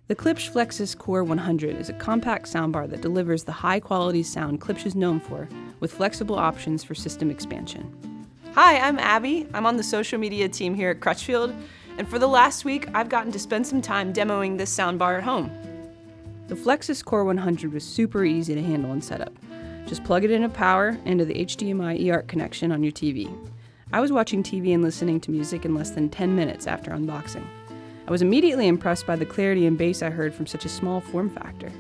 The Klipsch Flexus CORE 100 is a compact soundbar that delivers the high-quality sound Klipsch is known for, with flexible options for system expansion. Hi, I'm Abby. I'm on the social media team here at Crutchfield, and for the last week, I've gotten to spend some time demoing this soundbar at home. The Flexus CORE 100 was super easy to handle and set up. Just plug it into power into the HDMI ARC connection on your TV. I was watching TV and listening to music in less than 10 minutes after unboxing. I was immediately impressed by the clarity and bass I heard from such a small form factor.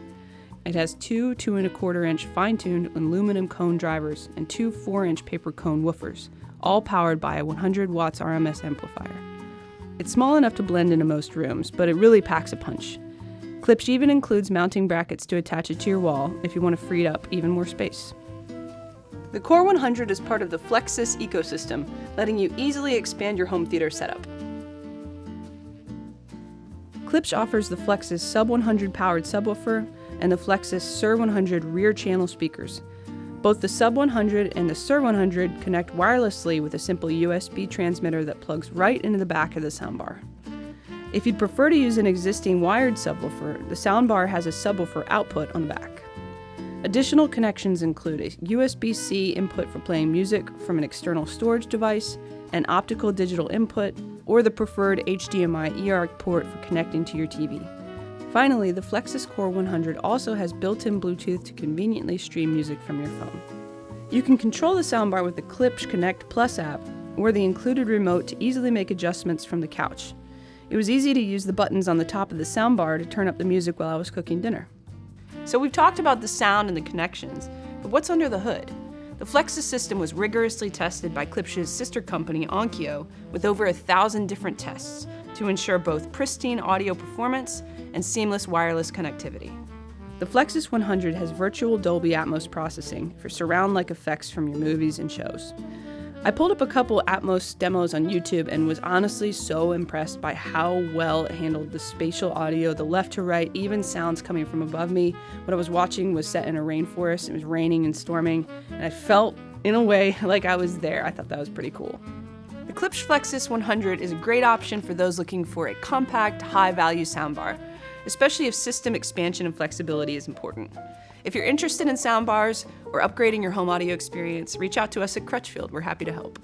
It has two 2¼ fine-tuned aluminum cone drivers and two 4-inch paper cone woofers, all powered by a 100 watts RMS amplifier. It's small enough to blend into most rooms, but it really packs a punch. Klipsch even includes mounting brackets to attach it to your wall if you want to free up even more space. The CORE 100 is part of the Flexus ecosystem, letting you easily expand your home theater setup. Klipsch offers the Flexus Sub 100 powered subwoofer and the Flexus Sur 100 rear channel speakers. Both the Sub 100 and the Sur 100 connect wirelessly with a simple USB transmitter that plugs right into the back of the soundbar. If you'd prefer to use an existing wired subwoofer, the soundbar has a subwoofer output on the back. Additional connections include a USB-C input for playing music from an external storage device, an optical digital input, or the preferred HDMI eARC port for connecting to your TV. Finally, the Flexus CORE 100 also has built-in Bluetooth to conveniently stream music from your phone. You can control the soundbar with the Klipsch Connect Plus app or the included remote to easily make adjustments from the couch. It was easy to use the buttons on the top of the soundbar to turn up the music while I was cooking dinner. So we've talked about the sound and the connections, but what's under the hood? The Flexus system was rigorously tested by Klipsch's sister company, Onkyo, with over 1,000 different tests to ensure both pristine audio performance and seamless wireless connectivity. The Flexus 100 has Virtual Dolby Atmos processing for surround-like effects from your movies and shows. I pulled up a couple Atmos demos on YouTube and was honestly so impressed by how well it handled the spatial audio, the left to right, even sounds coming from above me. What I was watching was set in a rainforest. It was raining and storming, and I felt, in a way, like I was there. I thought that was pretty cool. The Klipsch Flexus 100 is a great option for those looking for a compact, high-value soundbar, especially if system expansion and flexibility is important. If you're interested in soundbars or upgrading your home audio experience, reach out to us at Crutchfield. We're happy to help.